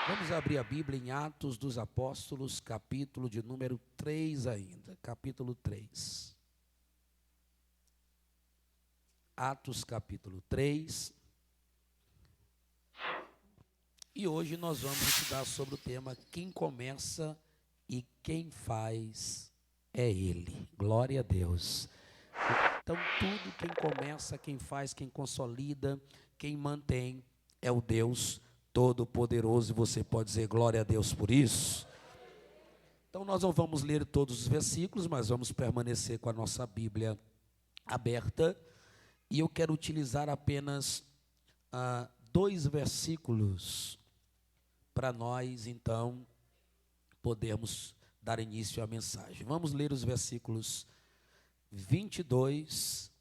Vamos abrir a Bíblia em Atos dos Apóstolos, capítulo de número 3 ainda, capítulo 3. Atos, capítulo 3. E hoje nós vamos estudar sobre o tema quem começa e quem faz é Ele. Glória a Deus. Então tudo quem começa, quem faz, quem consolida, quem mantém é o Deus Todo-Poderoso, e você pode dizer glória a Deus por isso? Então nós não vamos ler todos os versículos, mas vamos permanecer com a nossa Bíblia aberta, e eu quero utilizar apenas 2 versículos para nós, então, podermos dar início à mensagem. Vamos ler os versículos 22,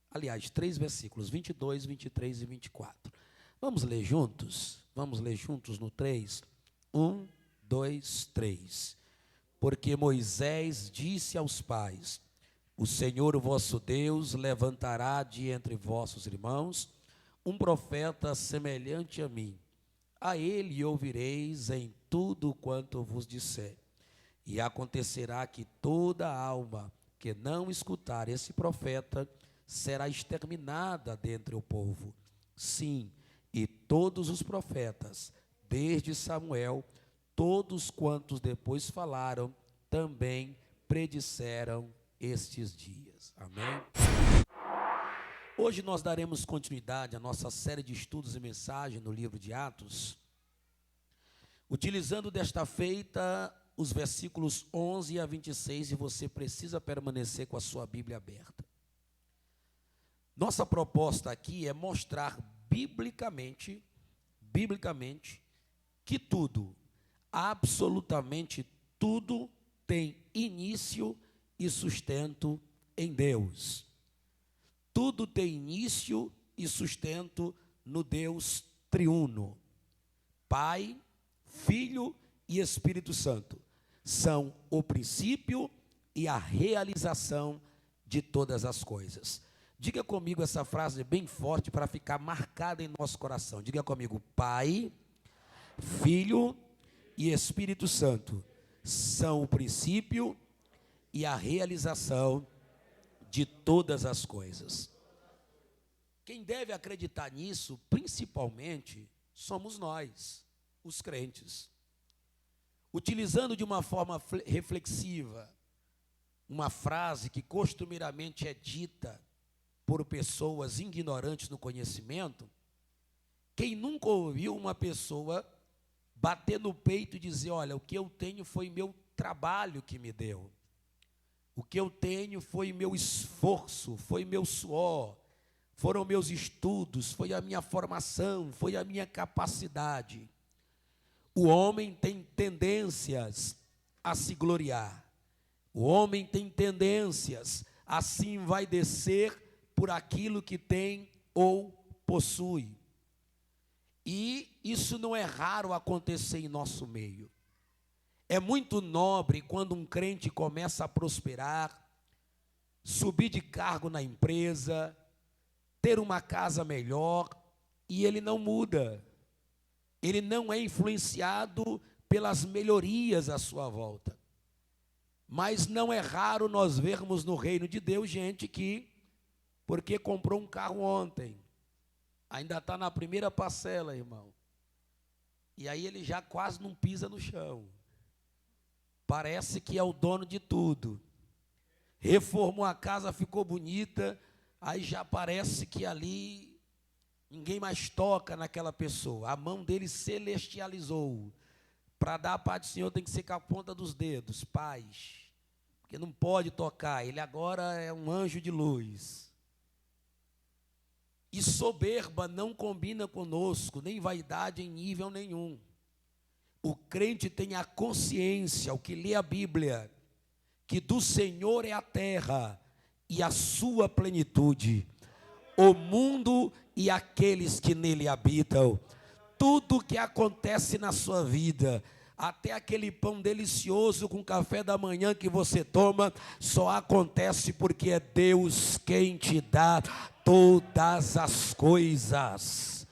aliás, 3 versículos, 22, 23 e 24. Vamos ler juntos? Vamos ler juntos no 3? 1, 2, 3. Porque Moisés disse aos pais: o Senhor, o vosso Deus, levantará de entre vossos irmãos um profeta semelhante a mim. A ele ouvireis em tudo quanto vos disser. E acontecerá que toda alma que não escutar esse profeta será exterminada dentre o povo. Sim, e todos os profetas, desde Samuel, todos quantos depois falaram, também predisseram estes dias. Amém? Hoje nós daremos continuidade à nossa série de estudos e mensagens no livro de Atos, utilizando desta feita os versículos 11 a 26, e você precisa permanecer com a sua Bíblia aberta. Nossa proposta aqui é mostrar biblicamente, que tudo, absolutamente tudo, tem início e sustento em Deus. Tudo tem início e sustento no Deus triuno. Pai, Filho e Espírito Santo são o princípio e a realização de todas as coisas. Diga comigo essa frase bem forte para ficar marcada em nosso coração. Diga comigo: Pai, Filho e Espírito Santo são o princípio e a realização de todas as coisas. Quem deve acreditar nisso, principalmente, somos nós, os crentes. Utilizando de uma forma reflexiva uma frase que costumeiramente é dita por pessoas ignorantes no conhecimento, quem nunca ouviu uma pessoa bater no peito e dizer: olha, o que eu tenho foi meu trabalho que me deu, o que eu tenho foi meu esforço, foi meu suor, foram meus estudos, foi a minha formação, foi a minha capacidade. O homem tem tendências a se gloriar, o homem tem tendências a se envaidecer por aquilo que tem ou possui. E isso não é raro acontecer em nosso meio. É muito nobre quando um crente começa a prosperar, subir de cargo na empresa, ter uma casa melhor, e ele não muda. Ele não é influenciado pelas melhorias à sua volta. Mas não é raro nós vermos no reino de Deus gente que, porque comprou um carro ontem, ainda está na primeira parcela, irmão, e aí ele já quase não pisa no chão. Parece que é o dono de tudo. Reformou a casa, ficou bonita, aí já parece que ali ninguém mais toca naquela pessoa. A mão dele celestializou. Para dar a paz do Senhor tem que ser com a ponta dos dedos, paz, porque não pode tocar, ele agora é um anjo de luz. E soberba não combina conosco, nem vaidade em nível nenhum. O crente tem a consciência, o que lê a Bíblia, que do Senhor é a terra e a sua plenitude, o mundo e aqueles que nele habitam. Tudo que acontece na sua vida, até aquele pão delicioso com café da manhã que você toma, só acontece porque é Deus quem te dá todas as coisas.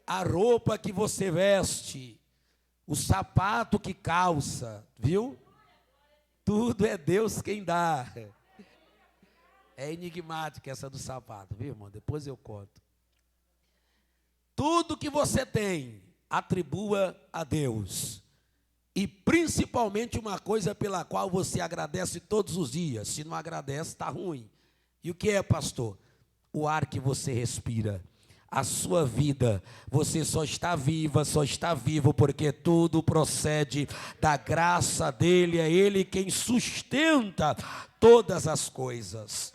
A roupa que você veste, o sapato que calça, viu? Tudo é Deus quem dá. É enigmática essa do sapato, viu, irmão? Depois eu conto. Tudo que você tem, atribua a Deus. E principalmente uma coisa pela qual você agradece todos os dias. Se não agradece, está ruim. E o que é, pastor? O ar que você respira. A sua vida, você só está viva, só está vivo, porque tudo procede da graça dele, é ele quem sustenta todas as coisas.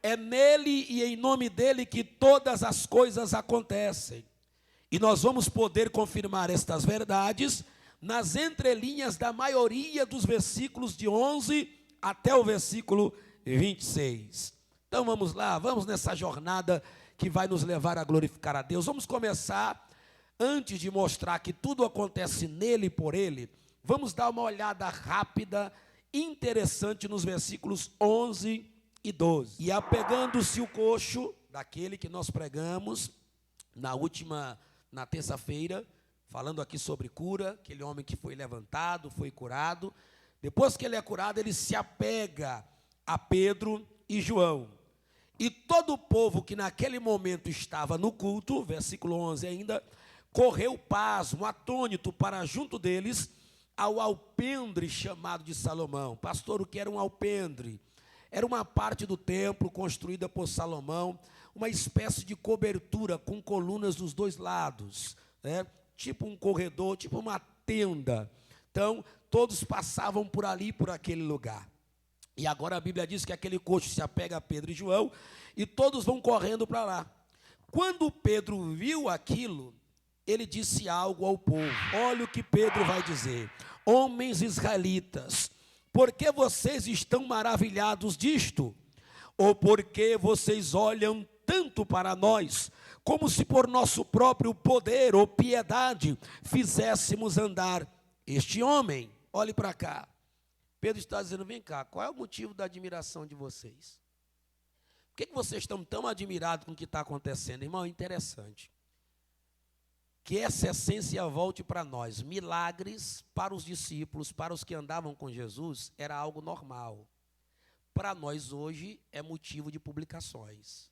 É nele e em nome dele que todas as coisas acontecem. E nós vamos poder confirmar estas verdades nas entrelinhas da maioria dos versículos de 11 até o versículo 26. Então vamos lá, vamos nessa jornada que vai nos levar a glorificar a Deus. Vamos começar, antes de mostrar que tudo acontece nele e por ele, vamos dar uma olhada rápida, interessante nos versículos 11 e 12. E apegando-se o coxo daquele que nós pregamos na terça-feira, falando aqui sobre cura, aquele homem que foi levantado, foi curado. Depois que ele é curado, ele se apega a Pedro e João. E todo o povo que naquele momento estava no culto, versículo 11 ainda, correu pasmo, atônito, para junto deles, ao alpendre chamado de Salomão. Pastor, o que era um alpendre? Era uma parte do templo construída por Salomão, uma espécie de cobertura com colunas dos dois lados, né? Tipo um corredor, tipo uma tenda. Então, todos passavam por ali, por aquele lugar. E agora a Bíblia diz que aquele coxo se apega a Pedro e João, e todos vão correndo para lá. Quando Pedro viu aquilo, ele disse algo ao povo. Olha o que Pedro vai dizer. Homens israelitas, por que vocês estão maravilhados disto? Ou por que vocês olham tanto para nós, como se por nosso próprio poder ou piedade fizéssemos andar este homem? Olhe para cá. Pedro está dizendo, vem cá, qual é o motivo da admiração de vocês? Por que vocês estão tão admirados com o que está acontecendo? Irmão, é interessante. Que essa essência volte para nós. Milagres para os discípulos, para os que andavam com Jesus, era algo normal. Para nós hoje é motivo de publicações.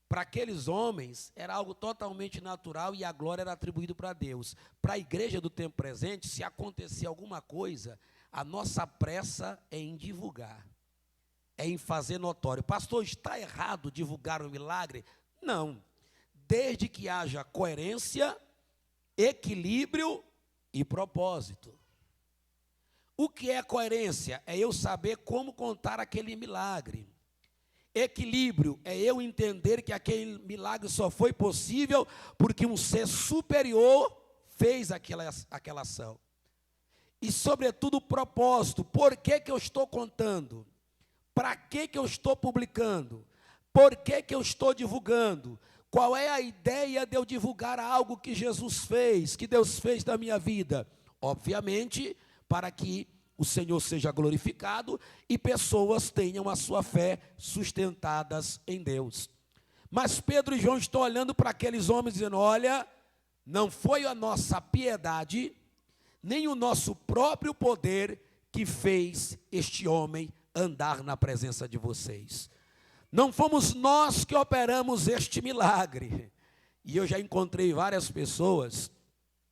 Para aqueles homens era algo totalmente natural e a glória era atribuída para Deus. Para a igreja do tempo presente, se acontecer alguma coisa, a nossa pressa é em divulgar, é em fazer notório. Pastor, está errado divulgar um milagre? Não, desde que haja coerência, equilíbrio e propósito. O que é coerência? É eu saber como contar aquele milagre. Equilíbrio é eu entender que aquele milagre só foi possível porque um ser superior fez aquela ação. E, sobretudo, o propósito. Por que eu estou contando? Para que eu estou publicando? Por que eu estou divulgando? Qual é a ideia de eu divulgar algo que Jesus fez, que Deus fez na minha vida? Obviamente, para que o Senhor seja glorificado e pessoas tenham a sua fé sustentadas em Deus. Mas Pedro e João estão olhando para aqueles homens dizendo, olha, não foi a nossa piedade, nem o nosso próprio poder que fez este homem andar na presença de vocês. Não fomos nós que operamos este milagre. E eu já encontrei várias pessoas,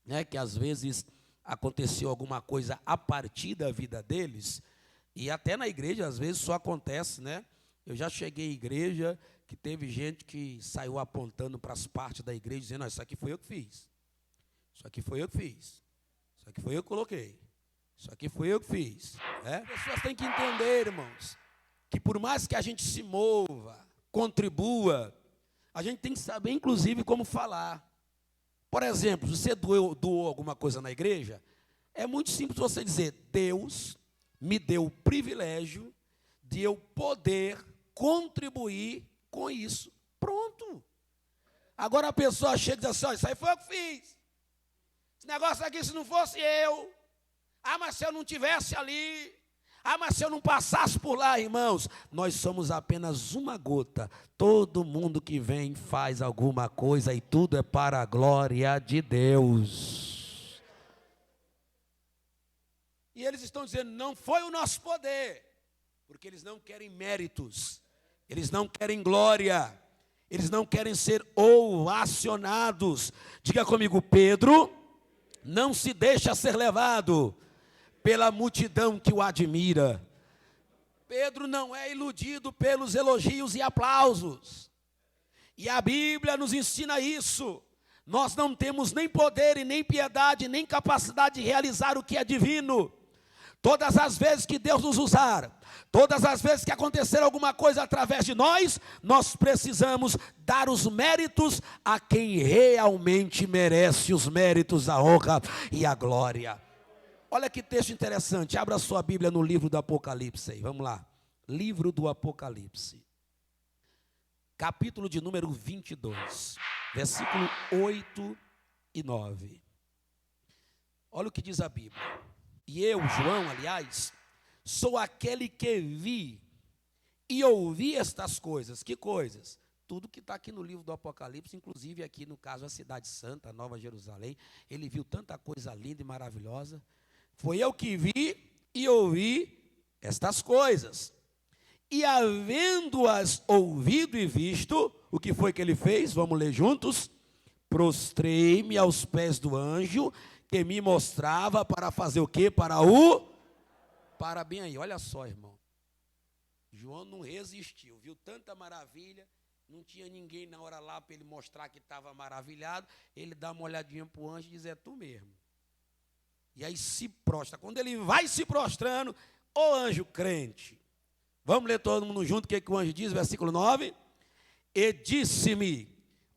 né, que às vezes aconteceu alguma coisa a partir da vida deles, e até na igreja às vezes só acontece, né? Eu já cheguei à igreja que teve gente que saiu apontando para as partes da igreja, dizendo, isso aqui foi eu que fiz, isso aqui foi eu que fiz, isso aqui foi eu que coloquei, isso aqui foi eu que fiz. As pessoas têm que entender, irmãos, que por mais que a gente se mova, contribua, a gente tem que saber, inclusive, como falar. Por exemplo, se você doou alguma coisa na igreja, é muito simples você dizer, Deus me deu o privilégio de eu poder contribuir com isso. Pronto. Agora a pessoa chega e diz assim, isso aí foi eu que fiz. Esse negócio aqui, se não fosse eu. Mas se eu não estivesse ali. Mas se eu não passasse por lá, irmãos, nós somos apenas uma gota. Todo mundo que vem faz alguma coisa e tudo é para a glória de Deus. eles estão dizendo, não foi o nosso poder, porque eles não querem méritos, eles não querem glória, eles não querem ser ovacionados. Diga comigo, Pedro não se deixa ser levado pela multidão que o admira. Pedro não é iludido pelos elogios e aplausos. E a Bíblia nos ensina isso. Nós não temos nem poder, e nem piedade, nem capacidade de realizar o que é divino. Todas as vezes que Deus nos usar, todas as vezes que acontecer alguma coisa através de nós, nós precisamos dar os méritos a quem realmente merece os méritos, a honra e a glória. Olha que texto interessante, abra sua Bíblia no livro do Apocalipse aí, vamos lá. Livro do Apocalipse, capítulo de número 22, versículo 8 e 9. Olha o que diz a Bíblia. E eu, João, aliás, sou aquele que vi e ouvi estas coisas. Que coisas? Tudo que está aqui no livro do Apocalipse, inclusive aqui no caso a Cidade Santa, a Nova Jerusalém. Ele viu tanta coisa linda e maravilhosa. Foi eu que vi e ouvi estas coisas. E havendo-as ouvido e visto, o que foi que ele fez? Vamos ler juntos. Prostrei-me aos pés do anjo que me mostrava para fazer o quê? Para bem aí, olha só, irmão. João não resistiu, viu tanta maravilha, não tinha ninguém na hora lá para ele mostrar que estava maravilhado. Ele dá uma olhadinha para o anjo e diz, é tu mesmo. E aí se prostra. Quando ele vai se prostrando, ô anjo crente. Vamos ler todo mundo junto o que o anjo diz, versículo 9. E disse-me,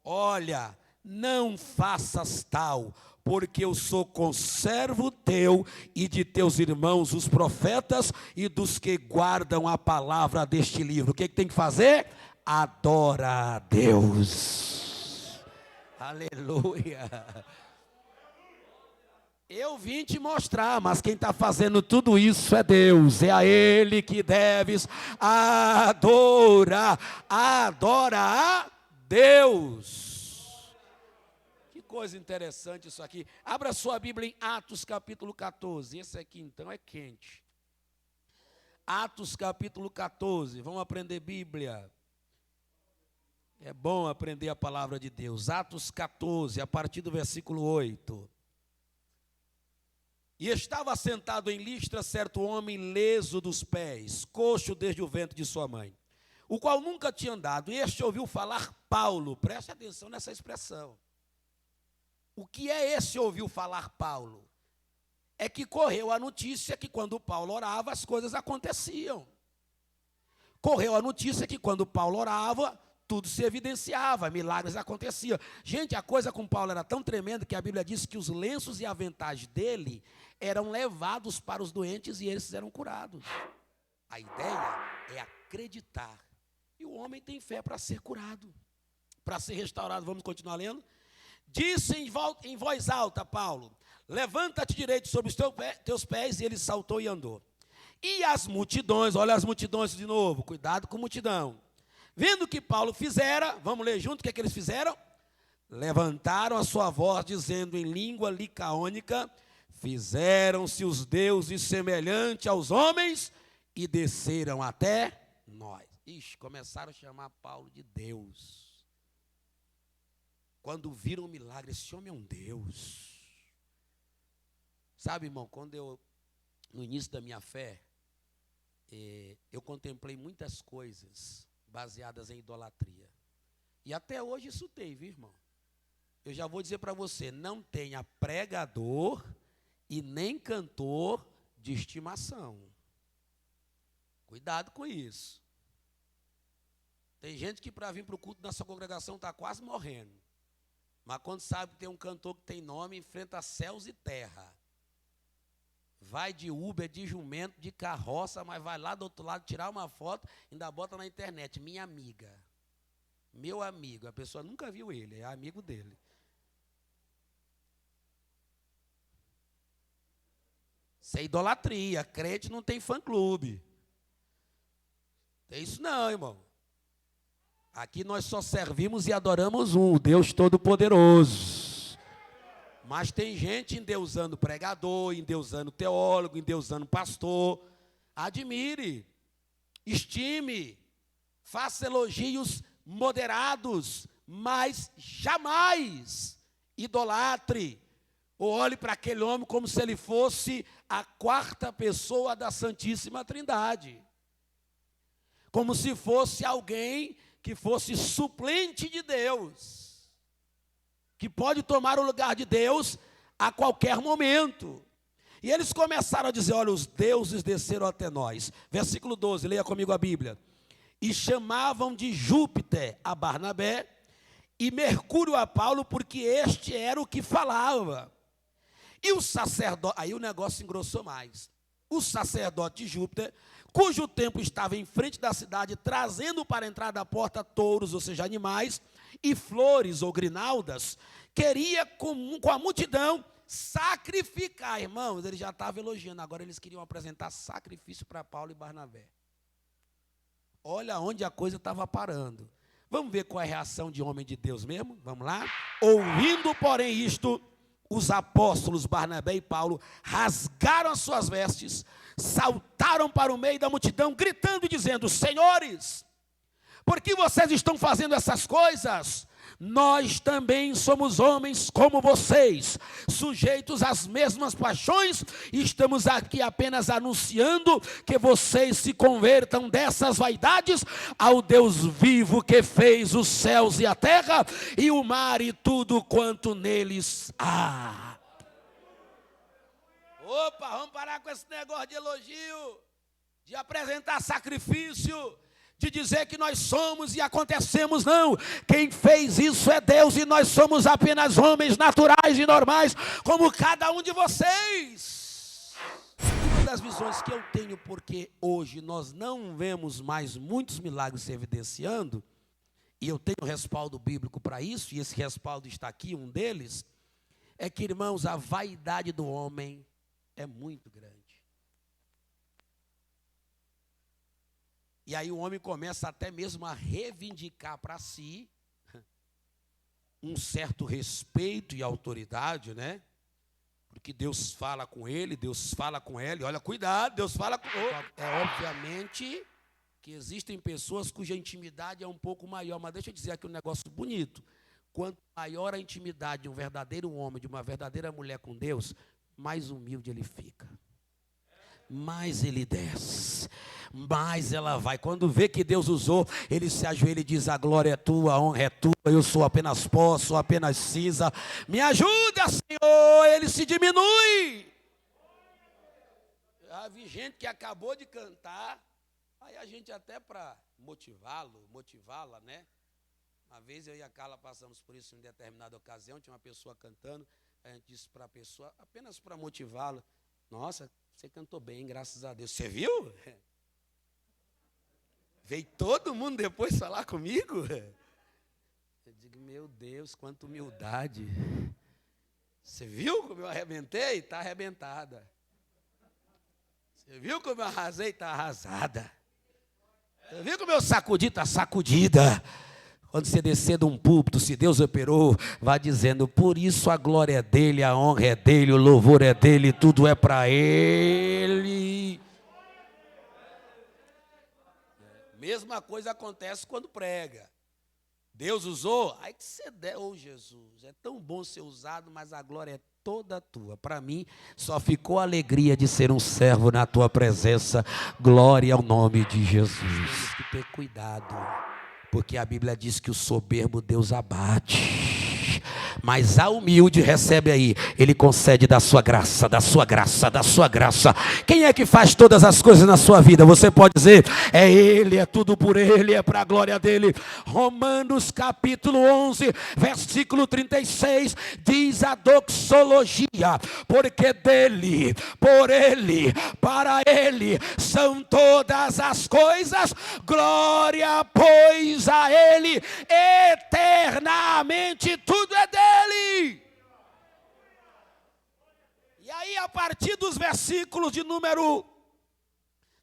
olha, não faças tal, porque eu sou conservo teu e de teus irmãos, os profetas, e dos que guardam a palavra deste livro. O que tem que fazer? Adora a Deus. Aleluia. Eu vim te mostrar, mas quem está fazendo tudo isso é Deus. É a Ele que deves adorar. Adora a Deus. Que coisa interessante isso aqui. Abra sua Bíblia em Atos capítulo 14. Esse aqui então é quente. Atos capítulo 14. Vamos aprender Bíblia. É bom aprender a palavra de Deus. Atos 14, a partir do versículo 8. E estava sentado em Listra certo homem leso dos pés, coxo desde o ventre de sua mãe, o qual nunca tinha andado. E este ouviu falar Paulo. Preste atenção nessa expressão. O que é esse ouviu falar Paulo? É que correu a notícia que quando Paulo orava, as coisas aconteciam. Correu a notícia que quando Paulo orava, tudo se evidenciava, milagres aconteciam. Gente, a coisa com Paulo era tão tremenda que a Bíblia diz que os lenços e aventais dele eram levados para os doentes e eles eram curados. A ideia é acreditar. E o homem tem fé para ser curado, para ser restaurado. Vamos continuar lendo? Disse em voz alta, Paulo, levanta-te direito sobre os teus pés, e ele saltou e andou. E as multidões, olha as multidões de novo, cuidado com a multidão. Vendo o que Paulo fizera, vamos ler junto o que é que eles fizeram? Levantaram a sua voz, dizendo em língua licaônica, fizeram-se os deuses semelhantes aos homens e desceram até nós. Ixi, começaram a chamar Paulo de Deus. Quando viram o milagre, esse homem é um Deus. Sabe, irmão, no início da minha fé, eu contemplei muitas coisas baseadas em idolatria. E até hoje isso tem, viu, irmão? Eu já vou dizer para você, não tenha pregador e nem cantor de estimação. Cuidado com isso. Tem gente que para vir para o culto da sua congregação está quase morrendo. Mas quando sabe que tem um cantor que tem nome, enfrenta céus e terra. Vai de Uber, de jumento, de carroça, mas vai lá do outro lado tirar uma foto, ainda bota na internet, minha amiga, meu amigo. A pessoa nunca viu ele, é amigo dele. Isso é idolatria, crente não tem fã-clube. Tem isso não, irmão. Aqui nós só servimos e adoramos um, o Deus Todo-Poderoso. Mas tem gente endeusando pregador, endeusando teólogo, endeusando pastor. Admire, estime, faça elogios moderados, mas jamais idolatre ou olhe para aquele homem como se ele fosse a quarta pessoa da Santíssima Trindade. Como se fosse alguém que fosse suplente de Deus, que pode tomar o lugar de Deus a qualquer momento. E eles começaram a dizer, olha, os deuses desceram até nós. Versículo 12, leia comigo a Bíblia. E chamavam de Júpiter a Barnabé e Mercúrio a Paulo, porque este era o que falava. E o sacerdote, aí o negócio engrossou mais. O sacerdote de Júpiter, cujo templo estava em frente da cidade, trazendo para a entrada da porta touros, ou seja, animais, e flores ou grinaldas, queria com a multidão sacrificar. Irmãos, eles já estavam elogiando, agora eles queriam apresentar sacrifício para Paulo e Barnabé. Olha onde a coisa estava parando. Vamos ver qual é a reação de homem de Deus mesmo? Vamos lá? Ouvindo, porém, isto, os apóstolos Barnabé e Paulo rasgaram as suas vestes, saltaram para o meio da multidão, gritando e dizendo, senhores, por que vocês estão fazendo essas coisas? Nós também somos homens como vocês, sujeitos às mesmas paixões, e estamos aqui apenas anunciando que vocês se convertam dessas vaidades ao Deus vivo que fez os céus e a terra, e o mar e tudo quanto neles há. Opa, vamos parar com esse negócio de elogio, de apresentar sacrifício, de dizer que nós somos e acontecemos, não. Quem fez isso é Deus e nós somos apenas homens naturais e normais, como cada um de vocês. Uma das visões que eu tenho, porque hoje nós não vemos mais muitos milagres se evidenciando, e eu tenho respaldo bíblico para isso, e esse respaldo está aqui, um deles, é que, irmãos, a vaidade do homem é muito grande. E aí o homem começa até mesmo a reivindicar para si um certo respeito e autoridade, né? Porque Deus fala com ele, Deus fala com ela, olha, cuidado, Deus fala com... É obviamente que existem pessoas cuja intimidade é um pouco maior, mas deixa eu dizer aqui um negócio bonito. Quanto maior a intimidade de um verdadeiro homem, de uma verdadeira mulher com Deus, mais humilde ele fica. Mais ele desce, mais ela vai. Quando vê que Deus usou, ele se ajoelha e diz, a glória é tua, a honra é tua, eu sou apenas pó, sou apenas cinza, me ajuda, Senhor. Ele se diminui. Já vi gente que acabou de cantar, aí a gente até para motivá-la, né? Uma vez eu e a Carla passamos por isso em determinada ocasião, tinha uma pessoa cantando, a gente disse para a pessoa, apenas para motivá-la, nossa, você cantou bem, graças a Deus. Você viu? Veio todo mundo depois falar comigo. Eu digo, meu Deus, quanta humildade. Você viu como eu arrebentei? Está arrebentada. Você viu como eu arrasei? Está arrasada. Você viu como eu sacudi? Está sacudida. Quando você descer de um púlpito, se Deus operou, vai dizendo, por isso a glória é dele, a honra é dele, o louvor é dele, tudo é para ele. Mesma coisa acontece quando prega. Deus usou, aí que você der, oh Jesus, é tão bom ser usado, mas a glória é toda tua. Para mim, só ficou a alegria de ser um servo na tua presença. Glória ao nome de Jesus. Temos que ter cuidado. Porque a Bíblia diz que o soberbo Deus abate, mas a humilde recebe aí, ele concede da sua graça, da sua graça, da sua graça. Quem é que faz todas as coisas na sua vida? Você pode dizer, é ele, é tudo por ele, é para a glória dele. Romanos capítulo 11, versículo 36, diz a doxologia, porque dele, por ele, para ele, são todas as coisas, glória, pois a ele, eternamente, tudo é dele. E aí, a partir dos versículos de número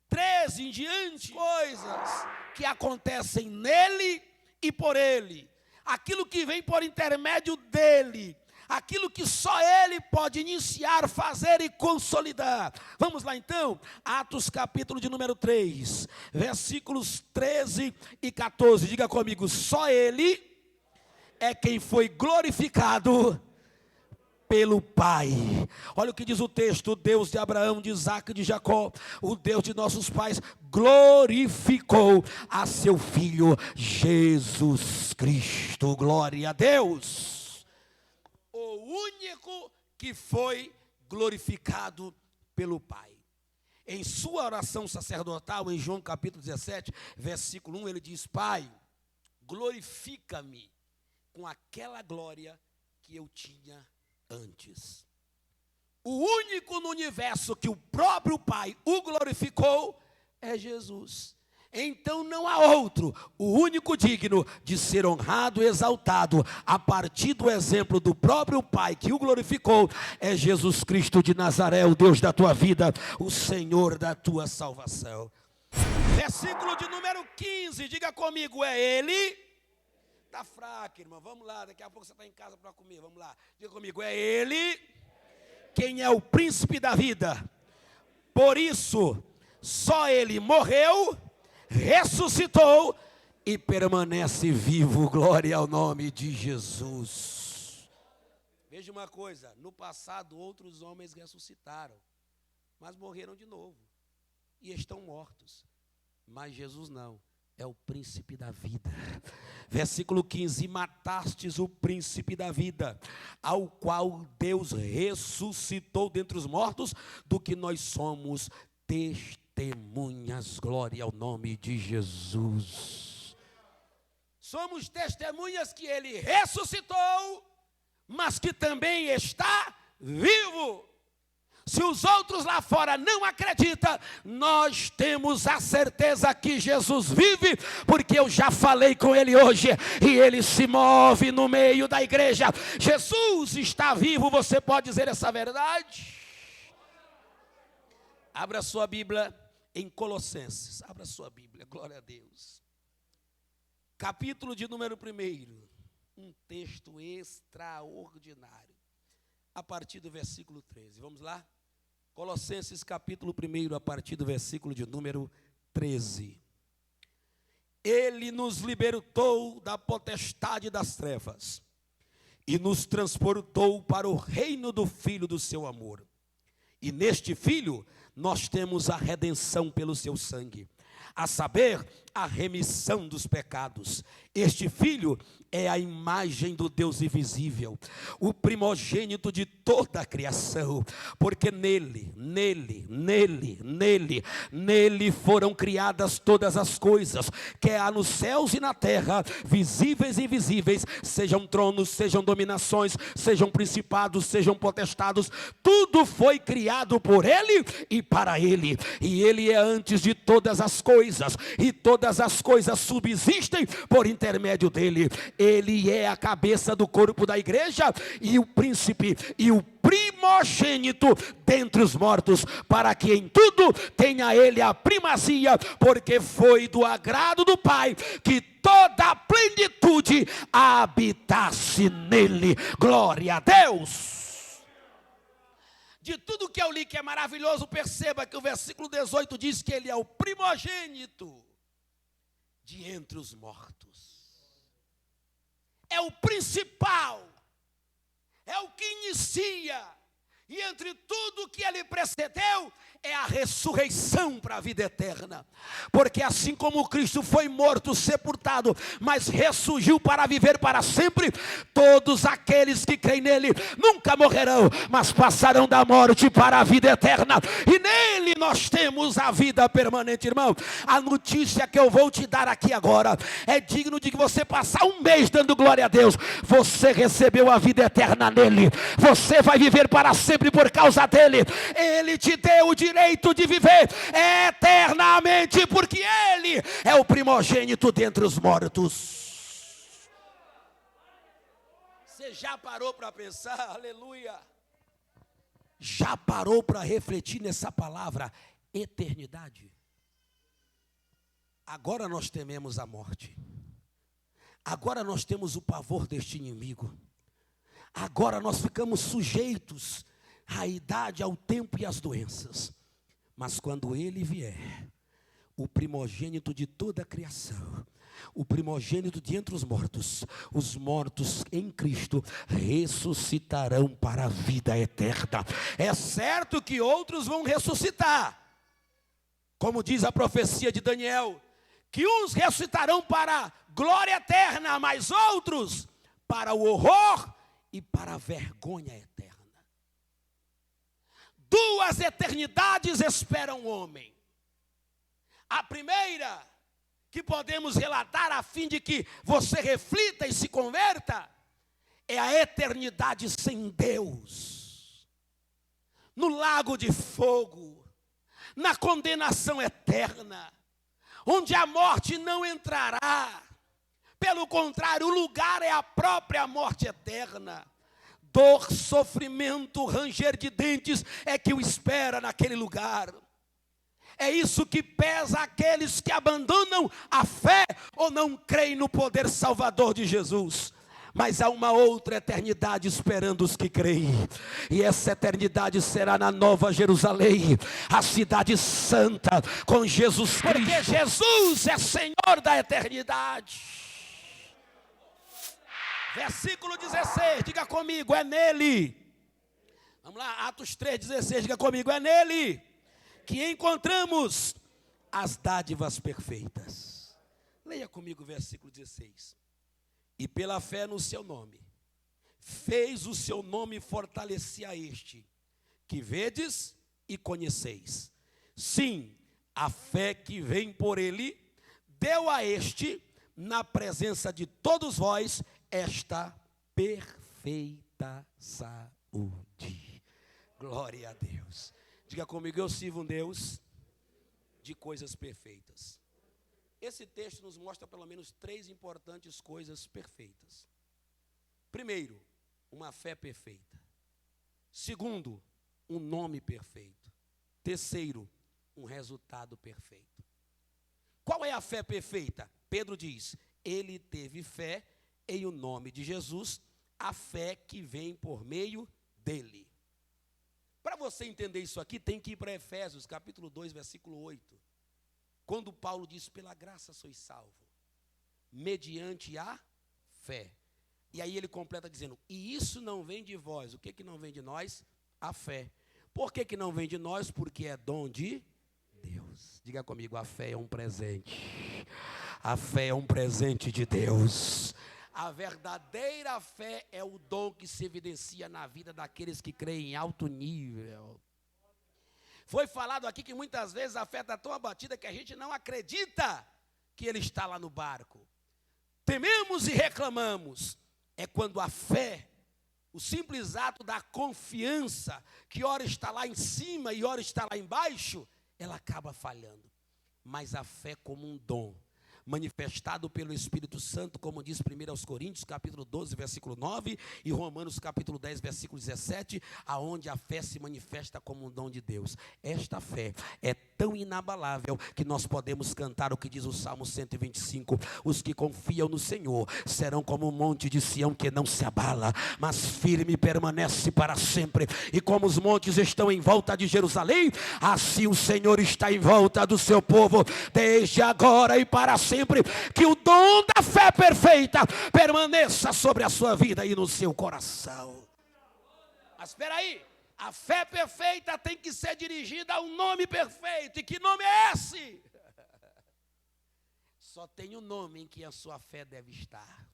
13 em diante, coisas que acontecem nele e por ele, aquilo que vem por intermédio dele, aquilo que só Ele pode iniciar, fazer e consolidar. Vamos lá então, Atos capítulo de número 3, versículos 13 e 14. Diga comigo: só Ele é quem foi glorificado pelo Pai. Olha o que diz o texto: o Deus de Abraão, de Isaque e de Jacó, o Deus de nossos pais, glorificou a seu Filho Jesus Cristo. Glória a Deus. O único que foi glorificado pelo Pai. Em sua oração sacerdotal, em João capítulo 17, versículo 1, ele diz: Pai, glorifica-me com aquela glória que eu tinha antes. O único no universo que o próprio Pai o glorificou é Jesus. Então não há outro, o único digno de ser honrado e exaltado, a partir do exemplo do próprio Pai que o glorificou, é Jesus Cristo de Nazaré, o Deus da tua vida, o Senhor da tua salvação. Versículo de número 15, diga comigo: é Ele. Está fraco, irmão, vamos lá, daqui a pouco você está em casa para comer, vamos lá. Diga comigo: é Ele quem é o príncipe da vida. Por isso, só Ele morreu, ressuscitou e permanece vivo. Glória ao nome de Jesus. Veja uma coisa: no passado outros homens ressuscitaram, mas morreram de novo e estão mortos. Mas Jesus não, é o príncipe da vida. Versículo 15: e matastes o príncipe da vida, ao qual Deus ressuscitou dentre os mortos, do que nós somos testemunhas. Glória ao nome de Jesus. Somos testemunhas que Ele ressuscitou, mas que também está vivo. Se os outros lá fora não acreditam, nós temos a certeza que Jesus vive, porque eu já falei com Ele hoje, e Ele se move no meio da igreja. Jesus está vivo, você pode dizer essa verdade? Abra sua Bíblia em Colossenses, abra sua Bíblia, glória a Deus. Capítulo de número 1, um texto extraordinário, a partir do versículo 13, vamos lá? Colossenses capítulo 1, a partir do versículo de número 13. Ele nos libertou da potestade das trevas e nos transportou para o reino do Filho do seu amor. E neste Filho nós temos a redenção pelo seu sangue, a saber, a remissão dos pecados. Este Filho é a imagem do Deus invisível, o primogênito de toda a criação, porque nele foram criadas todas as coisas, quer há nos céus e na terra, visíveis e invisíveis, sejam tronos, sejam dominações, sejam principados, sejam potestados, tudo foi criado por Ele e para Ele, e Ele é antes de todas as coisas, e todas as coisas subsistem por intermédio dele. Ele é a cabeça do corpo da igreja, e o príncipe e o primogênito dentre os mortos, para que em tudo tenha ele a primazia, porque foi do agrado do Pai que toda a plenitude habitasse nele. Glória a Deus. De tudo que eu li que é maravilhoso, perceba que o versículo 18 diz que ele é o primogênito de entre os mortos. É o principal, é o que inicia, e entre tudo que ele precedeu, é a ressurreição para a vida eterna, porque assim como Cristo foi morto, sepultado, mas ressurgiu para viver para sempre, todos aqueles que creem nele nunca morrerão, mas passarão da morte para a vida eterna, e nele nós temos a vida permanente. Irmão, a notícia que eu vou te dar aqui agora, é digno de que você passar um mês dando glória a Deus. Você recebeu a vida eterna nele, você vai viver para sempre por causa dele. Ele te deu o direito de viver eternamente, porque ele é o primogênito dentre os mortos. Você já parou para pensar? Aleluia. Já parou para refletir nessa palavra eternidade? Agora nós tememos a morte. Agora nós temos o pavor deste inimigo. Agora nós ficamos sujeitos à idade, ao tempo e às doenças. Mas quando ele vier, o primogênito de toda a criação, o primogênito de entre os mortos em Cristo ressuscitarão para a vida eterna. É certo que outros vão ressuscitar, como diz a profecia de Daniel, que uns ressuscitarão para a glória eterna, mas outros para o horror e para a vergonha eterna. Duas eternidades esperam o homem. A primeira, que podemos relatar a fim de que você reflita e se converta, é a eternidade sem Deus, no lago de fogo, na condenação eterna, onde a morte não entrará. Pelo contrário, o lugar é a própria morte eterna. Dor, sofrimento, ranger de dentes é que o espera naquele lugar. É isso que pesa aqueles que abandonam a fé ou não creem no poder salvador de Jesus. Mas há uma outra eternidade esperando os que creem. E essa eternidade será na Nova Jerusalém, a cidade santa, com Jesus Cristo. Porque Jesus é Senhor da eternidade. Versículo 16, diga comigo, é nele. Vamos lá, Atos 3,16, diga comigo, é nele que encontramos as dádivas perfeitas. Leia comigo o versículo 16. E pela fé no seu nome, fez o seu nome fortalecer a este, que vedes e conheceis. Sim, a fé que vem por ele, deu a este, na presença de todos vós, esta perfeita saúde. Glória a Deus. Diga comigo, eu sirvo um Deus de coisas perfeitas. Esse texto nos mostra pelo menos 3 importantes coisas perfeitas. Primeiro, uma fé perfeita. Segundo, um nome perfeito. Terceiro, um resultado perfeito. Qual é a fé perfeita? Pedro diz, ele teve fé em o nome de Jesus, a fé que vem por meio dele. Para você entender isso aqui, tem que ir para Efésios, capítulo 2, versículo 8. Quando Paulo diz, pela graça sois salvo, mediante a fé. E aí ele completa dizendo, e isso não vem de vós. O que não vem de nós? A fé. Por que não vem de nós? Porque é dom de Deus. Diga comigo, a fé é um presente. A fé é um presente de Deus. A verdadeira fé é o dom que se evidencia na vida daqueles que creem em alto nível. Foi falado aqui que muitas vezes a fé está tão abatida que a gente não acredita que ele está lá no barco. Tememos e reclamamos. É quando a fé, o simples ato da confiança, que ora está lá em cima e ora está lá embaixo, ela acaba falhando. Mas a fé como um dom, manifestado pelo Espírito Santo, como diz 1 Coríntios, capítulo 12, versículo 9, e Romanos, capítulo 10, versículo 17, aonde a fé se manifesta como um dom de Deus. Esta fé é tão inabalável que nós podemos cantar o que diz o Salmo 125, os que confiam no Senhor serão como um monte de Sião que não se abala, mas firme permanece para sempre. E como os montes estão em volta de Jerusalém, assim o Senhor está em volta do seu povo, desde agora e para sempre. Que o dom da fé perfeita permaneça sobre a sua vida e no seu coração. Mas espera aí, a fé perfeita tem que ser dirigida a um nome perfeito. E que nome é esse? Só tem um nome em que a sua fé deve estar.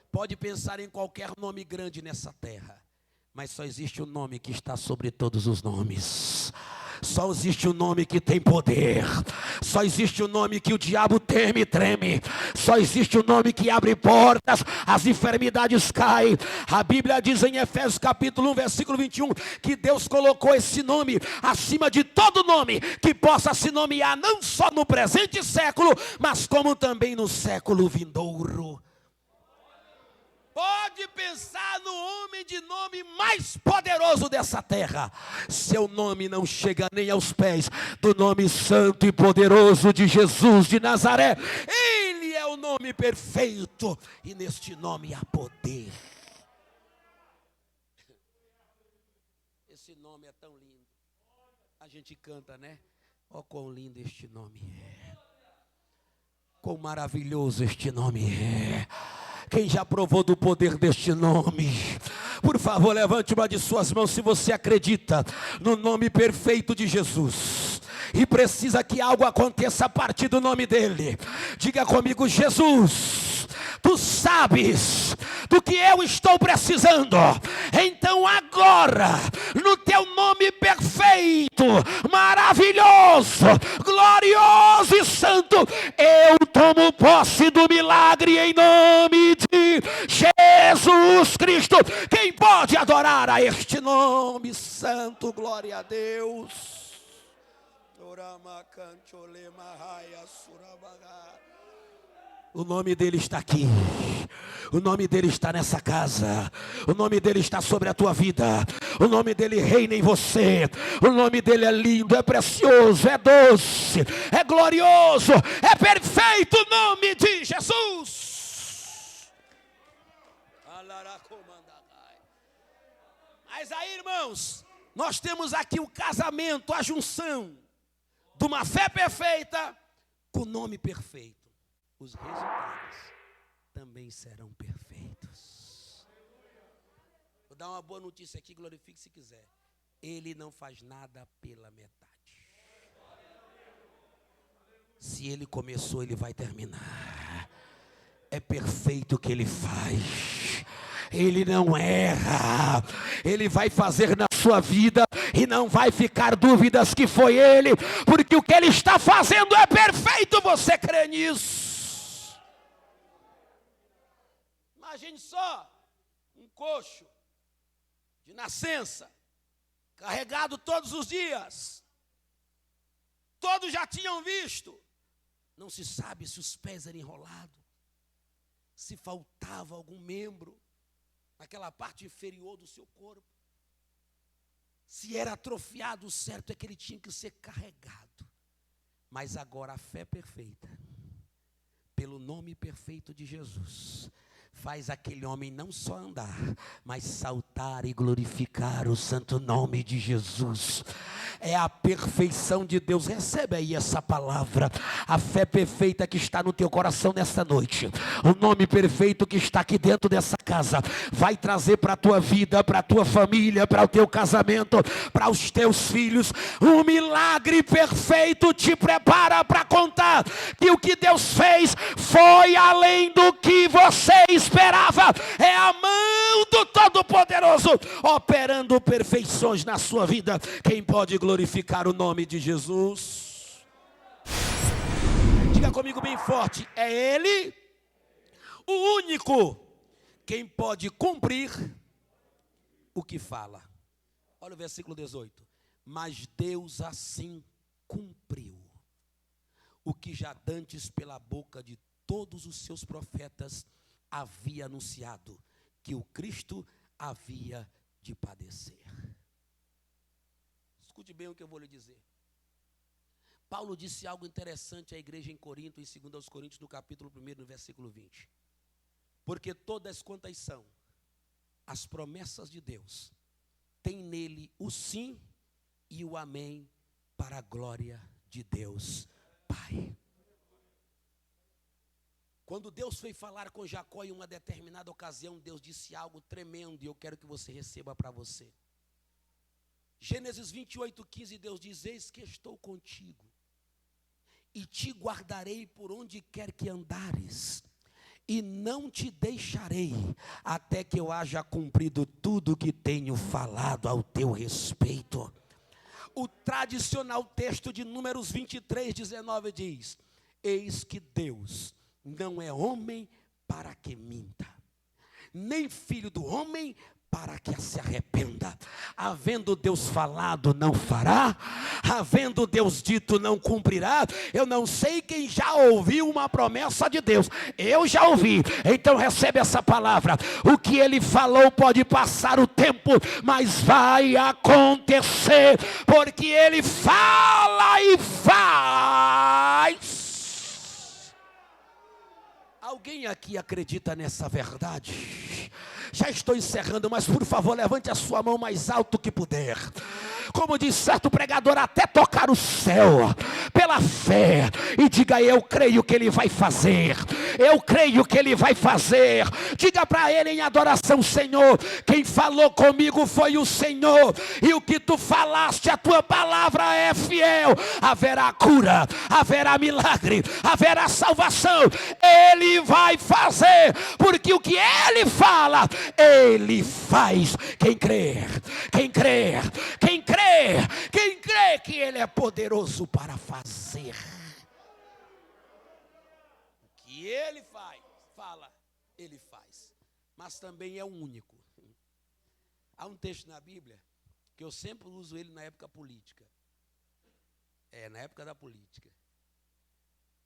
Pode pensar em qualquer nome grande nessa terra, mas só existe um nome que está sobre todos os nomes. Só existe um nome que tem poder. Só existe um nome que o diabo teme e treme. Só existe um nome que abre portas, as enfermidades caem. A Bíblia diz em Efésios capítulo 1, versículo 21, que Deus colocou esse nome acima de todo nome que possa se nomear não só no presente século, mas como também no século vindouro. Pode pensar no homem de nome mais poderoso dessa terra. Seu nome não chega nem aos pés do nome santo e poderoso de Jesus de Nazaré. Ele é o nome perfeito e neste nome há poder. Esse nome é tão lindo. A gente canta, né? Oh, quão lindo este nome é. Quão maravilhoso este nome é. Quem já provou do poder deste nome? Por favor, levante uma de suas mãos se você acredita no nome perfeito de Jesus. E precisa que algo aconteça a partir do nome dele. Diga comigo: Jesus, tu sabes do que eu estou precisando. Então agora, no teu nome perfeito, maravilhoso, glorioso e santo, eu tomo posse do milagre em nome de Jesus Cristo. Quem pode adorar a este nome santo? Glória a Deus. O nome dele está aqui. O nome dele está nessa casa. O nome dele está sobre a tua vida. O nome dele reina em você. O nome dele é lindo, é precioso, é doce, é glorioso, é perfeito. O nome de Jesus. Mas aí, irmãos, nós temos aqui o casamento, a junção de uma fé perfeita com o nome perfeito. Os resultados também serão perfeitos. Vou dar uma boa notícia aqui, glorifique se quiser. Ele não faz nada pela metade. Se ele começou, ele vai terminar. É perfeito o que ele faz. Ele não erra. Ele vai fazer na sua vida e não vai ficar dúvidas que foi ele, porque o que ele está fazendo é perfeito. Você crê nisso? Imagine só, um coxo de nascença, carregado todos os dias. Todos já tinham visto. Não se sabe se os pés eram enrolados, se faltava algum membro naquela parte inferior do seu corpo. Se era atrofiado, o certo é que ele tinha que ser carregado. Mas agora a fé perfeita, pelo nome perfeito de Jesus, faz aquele homem não só andar, mas saltar e glorificar o santo nome de Jesus. É a perfeição de Deus. Recebe aí essa palavra. A fé perfeita que está no teu coração nesta noite, o nome perfeito que está aqui dentro dessa casa, vai trazer para a tua vida, para a tua família, para o teu casamento, para os teus filhos, um milagre perfeito. Te prepara para contar que o que Deus fez foi além do que você esperava. É a mão do Todo-Poderoso operando perfeições na sua vida. Quem pode glorificar o nome de Jesus? Diga comigo bem forte: é Ele o único quem pode cumprir o que fala. Olha o versículo 18. Mas Deus assim cumpriu o que já dantes pela boca de todos os seus profetas havia anunciado, que o Cristo havia de padecer. Escute bem o que eu vou lhe dizer. Paulo disse algo interessante à igreja em Corinto, em 2 Coríntios, no capítulo 1, no versículo 20. Porque todas quantas são as promessas de Deus, tem nele o sim e o amém, para a glória de Deus Pai. Quando Deus foi falar com Jacó em uma determinada ocasião, Deus disse algo tremendo e eu quero que você receba para você. Gênesis 28:15, Deus diz: eis que estou contigo e te guardarei por onde quer que andares, e não te deixarei até que eu haja cumprido tudo que tenho falado ao teu respeito. O tradicional texto de Números 23:19 diz: eis que Deus não é homem para que minta, nem filho do homem para que se arrependa. Havendo Deus falado, não fará. Havendo Deus dito, não cumprirá. Eu não sei quem já ouviu uma promessa de Deus. Eu já ouvi. Então recebe essa palavra. O que ele falou pode passar o tempo, mas vai acontecer, porque ele fala e faz. Alguém aqui acredita nessa verdade? Já estou encerrando, mas por favor, levante a sua mão mais alto que puder. Como diz certo pregador, até tocar o céu, pela fé, e diga: eu creio que Ele vai fazer, eu creio que Ele vai fazer. Diga para Ele em adoração: Senhor, quem falou comigo foi o Senhor, e o que Tu falaste, a Tua palavra é fiel. Haverá cura, haverá milagre, haverá salvação. Ele vai fazer, porque o que Ele fala, Ele faz. Quem crê, quem crê, quem crê, quem crê que Ele é poderoso para fazer o que Ele fala, Ele faz. Mas também é o único. Há um texto na Bíblia que eu sempre uso ele na época política. Na época da política.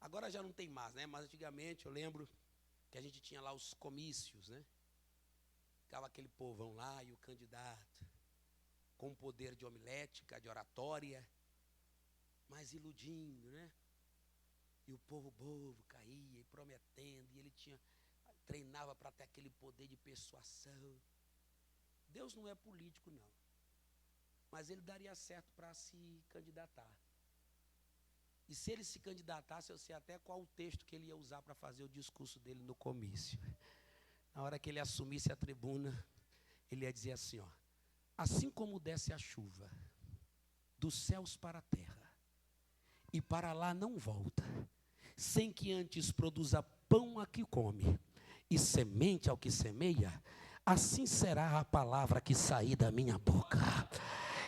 Agora já não tem mais, né? Mas antigamente eu lembro que a gente tinha lá os comícios, né? Ficava aquele povão lá e o candidato com poder de homilética, de oratória, mas iludindo, né? E o povo bobo caía e prometendo, e ele treinava para ter aquele poder de persuasão. Deus não é político, não. Mas ele daria certo para se candidatar. E se ele se candidatasse, eu sei até qual o texto que ele ia usar para fazer o discurso dele no comício. Na hora que ele assumisse a tribuna, ele ia dizer assim, ó: assim como desce a chuva dos céus para a terra, e para lá não volta, sem que antes produza pão a que come, e semente ao que semeia, assim será a palavra que sair da minha boca.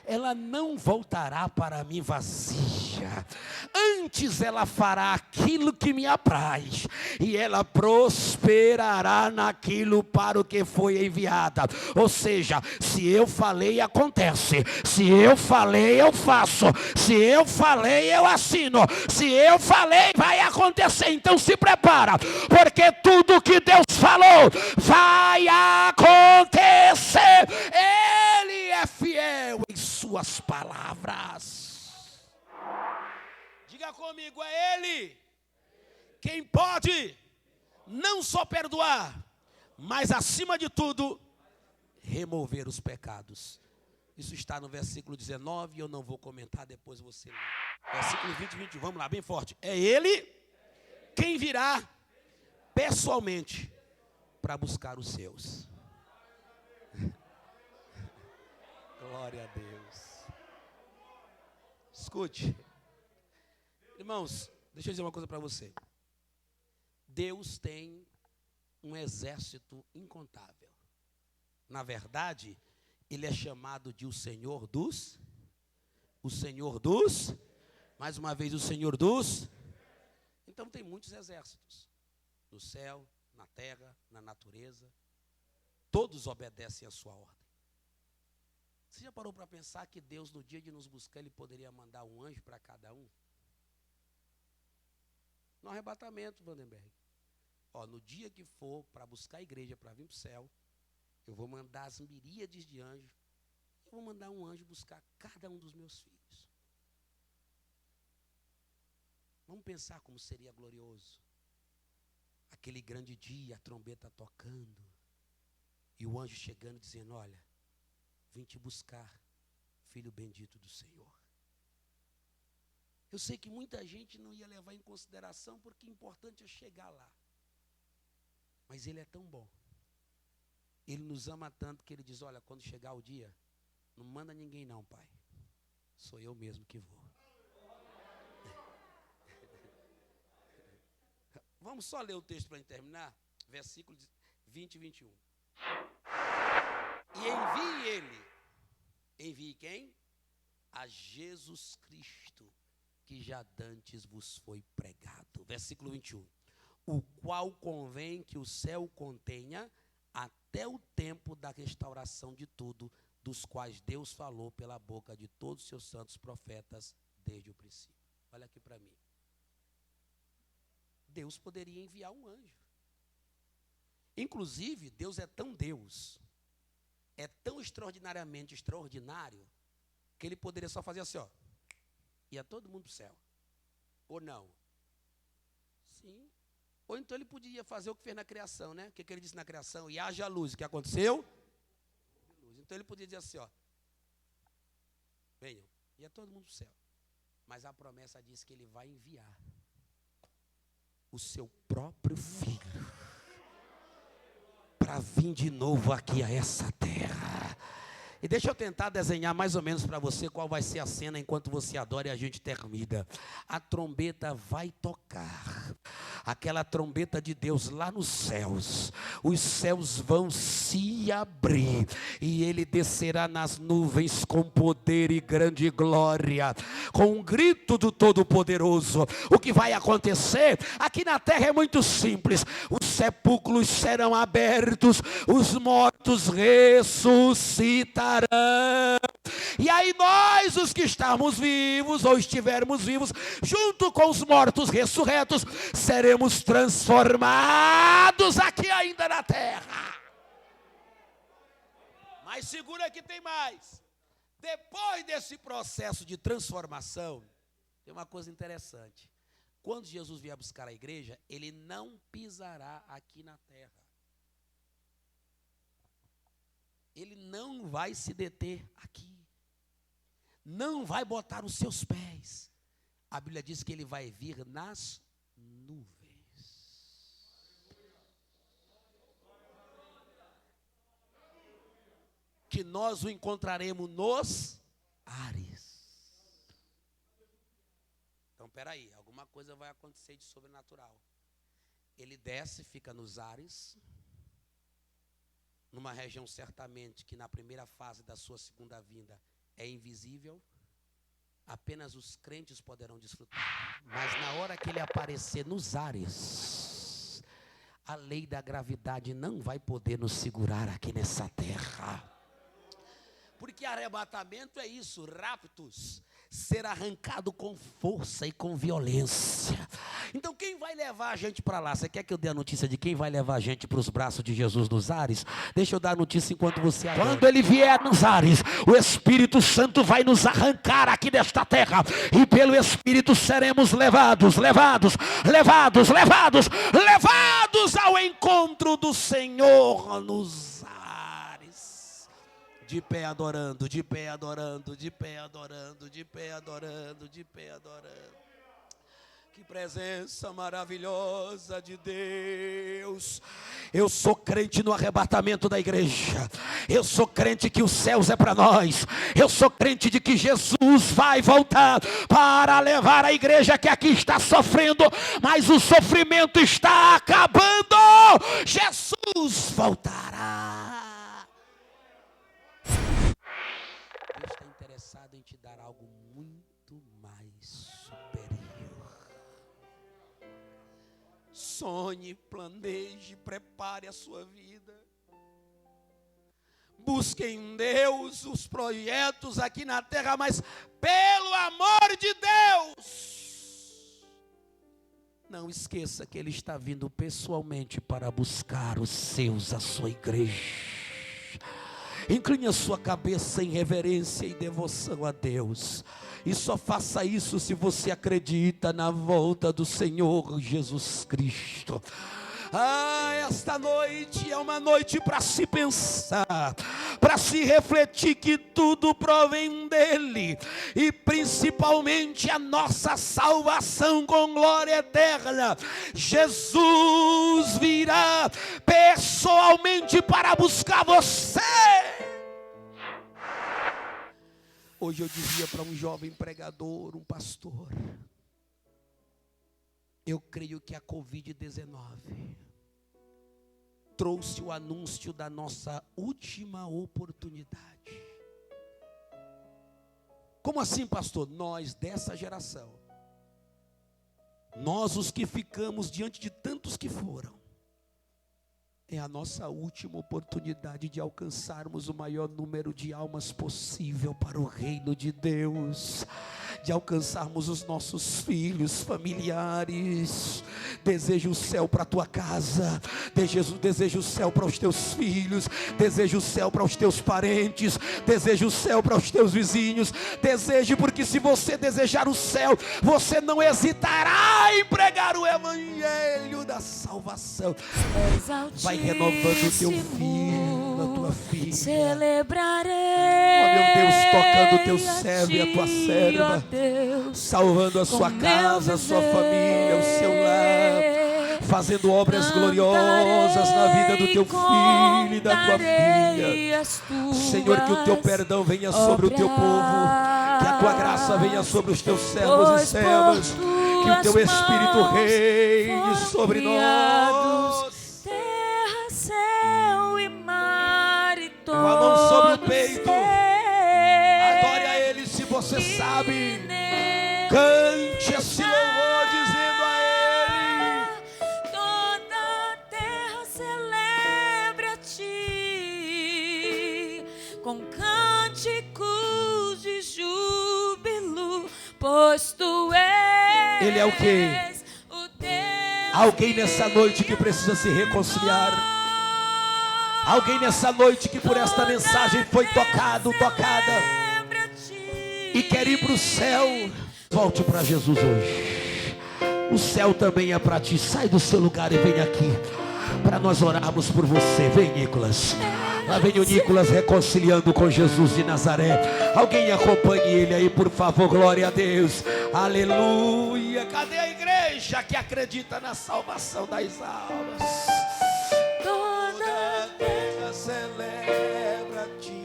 Ela não voltará para mim vazia, antes ela fará aquilo que me apraz, e ela prosperará naquilo para o que foi enviada. Ou seja, se eu falei, acontece. Se eu falei, eu faço. Se eu falei, eu assino. Se eu falei, vai acontecer. Então se prepara, porque tudo que Deus falou vai acontecer. Ele é fiel em suas palavras. Diga comigo: é Ele quem pode não só perdoar, mas acima de tudo remover os pecados. Isso está no versículo 19, eu não vou comentar, depois você lê. Versículo 20 e 21, vamos lá, bem forte. É Ele quem virá pessoalmente para buscar os seus. Glória a Deus. Escute, irmãos, deixa eu dizer uma coisa para você. Deus tem um exército incontável. Na verdade, Ele é chamado de o Senhor dos, mais uma vez, o Senhor dos. Então tem muitos exércitos, no céu, na terra, na natureza. Todos obedecem a sua ordem. Você já parou para pensar que Deus, no dia de nos buscar, Ele poderia mandar um anjo para cada um? No arrebatamento, Vandenberg. No dia que for para buscar a igreja, para vir para o céu, eu vou mandar as miríades de anjos. Eu vou mandar um anjo buscar cada um dos meus filhos. Vamos pensar como seria glorioso. Aquele grande dia, a trombeta tocando, e o anjo chegando dizendo: olha, vim te buscar, filho bendito do Senhor. Eu sei que muita gente não ia levar em consideração, porque o importante é chegar lá. Mas Ele é tão bom. Ele nos ama tanto que Ele diz: olha, quando chegar o dia, não manda ninguém não, Pai. Sou eu mesmo que vou. Vamos só ler o texto para terminar. Versículos 20 e 21. E envie Ele. Envie quem? A Jesus Cristo, que já dantes vos foi pregado. Versículo 21. O qual convém que o céu contenha até o tempo da restauração de tudo, dos quais Deus falou pela boca de todos os seus santos profetas desde o princípio. Olha aqui para mim. Deus poderia enviar um anjo. Inclusive, Deus é tão Deus, é tão extraordinariamente extraordinário, que Ele poderia só fazer assim, ó, ia todo mundo para o céu. Ou não? Sim. Ou então ele podia fazer o que fez na criação, né? O que ele disse na criação? E haja luz. O que aconteceu? Então ele podia dizer assim, ó. Venham. Ia todo mundo para o céu. Mas a promessa diz que ele vai enviar o seu próprio filho para vir de novo aqui a essa terra. E deixa eu tentar desenhar mais ou menos para você qual vai ser a cena enquanto você adora e a gente termina. A trombeta vai tocar. Aquela trombeta de Deus lá nos céus. Os céus vão se abrir. E ele descerá nas nuvens com poder e grande glória. Com um grito do Todo-Poderoso. O que vai acontecer aqui na terra é muito simples. Os sepulcros serão abertos. Os mortos ressuscitarão. E aí nós, os que estamos vivos ou estivermos vivos, junto com os mortos ressurretos, seremos transformados aqui ainda na terra. Mas segura que tem mais. Depois desse processo de transformação, tem uma coisa interessante. Quando Jesus vier buscar a igreja, ele não pisará aqui na terra. Ele não vai se deter aqui. Não vai botar os seus pés. A Bíblia diz que ele vai vir nas nuvens. Que nós o encontraremos nos ares. Então, peraí, alguma coisa vai acontecer de sobrenatural. Ele desce, fica nos ares. Numa região certamente que na primeira fase da sua segunda vinda é invisível, apenas os crentes poderão desfrutar. Mas na hora que ele aparecer nos ares, a lei da gravidade não vai poder nos segurar aqui nessa terra. Porque arrebatamento é isso, raptus, ser arrancado com força e com violência. Então quem vai levar a gente para lá? Você quer que eu dê a notícia de quem vai levar a gente para os braços de Jesus nos ares? Deixa eu dar a notícia enquanto você adora. Quando ele vier nos ares, o Espírito Santo vai nos arrancar aqui desta terra. E pelo Espírito seremos levados ao encontro do Senhor nos ares. De pé adorando, de pé adorando, de pé adorando, de pé adorando, de pé adorando. Que presença maravilhosa de Deus. Eu sou crente no arrebatamento da igreja. Eu sou crente que os céus é para nós. Eu sou crente de que Jesus vai voltar para levar a igreja que aqui está sofrendo, mas o sofrimento está acabando. Jesus voltará. Deus está interessado em te dar algo muito mais superior. Sonhe, planeje, prepare a sua vida. Busque em Deus os projetos aqui na terra, mas pelo amor de Deus, não esqueça que Ele está vindo pessoalmente para buscar os seus, a sua igreja. Incline a sua cabeça em reverência e devoção a Deus. E só faça isso se você acredita na volta do Senhor Jesus Cristo. Esta noite é uma noite para se pensar, para se refletir que tudo provém dEle. E principalmente a nossa salvação com glória eterna. Jesus virá pessoalmente para buscar você. Hoje eu dizia para um jovem pregador, um pastor, eu creio que a Covid-19 trouxe o anúncio da nossa última oportunidade. Como assim, pastor? Nós dessa geração, nós os que ficamos diante de tantos que foram, é a nossa última oportunidade de alcançarmos o maior número de almas possível para o reino de Deus, de alcançarmos os nossos filhos, familiares, Deseja o céu para a tua casa, deseja o céu para os teus filhos, deseja o céu para os teus parentes, deseja o céu para os teus vizinhos. Deseje, porque se você desejar o céu, você não hesitará em pregar o evangelho da salvação. Vai renovando o teu filho, a tua filha. Celebrarei, ó meu Deus, tocando o teu servo e a tua serva, salvando a sua casa, a sua família, o seu lar, fazendo obras gloriosas na vida do teu filho e da tua filha. Senhor, que o teu perdão venha sobre o teu povo, que a tua graça venha sobre os teus servos e servas, que o teu Espírito reine sobre nós. Terra, céu e mar e todo. Com a mão sobre o peito, adore a Ele se você sabe. Cante esse louvor dizendo a Ele. Toda a terra celebra a Ti com cânticos de júbilo, pois Tu és. Ele é o quê? Alguém nessa noite que precisa se reconciliar. Alguém nessa noite que por esta mensagem foi tocada e quer ir para o céu. Volte para Jesus hoje. O céu também é para ti. Sai do seu lugar e vem aqui para nós orarmos por você. Vem, Nicolas. Lá vem o Nicolas reconciliando com Jesus de Nazaré. Alguém acompanhe ele aí, por favor. Glória a Deus. Aleluia. Cadê a igreja que acredita na salvação das almas? Toda a terra celebra a ti.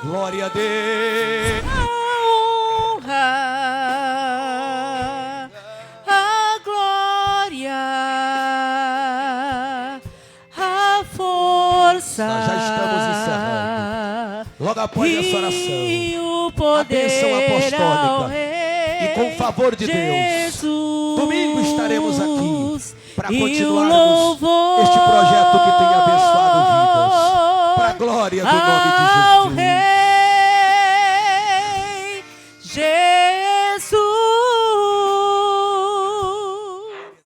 Glória a Deus. A honra, a glória, a força. Nós já estamos encerrando. Logo após essa oração, a bênção apostólica e com o favor de Deus, domingo estaremos aqui para continuarmos este projeto que tem abençoado vidas, para a glória do nome de Jesus.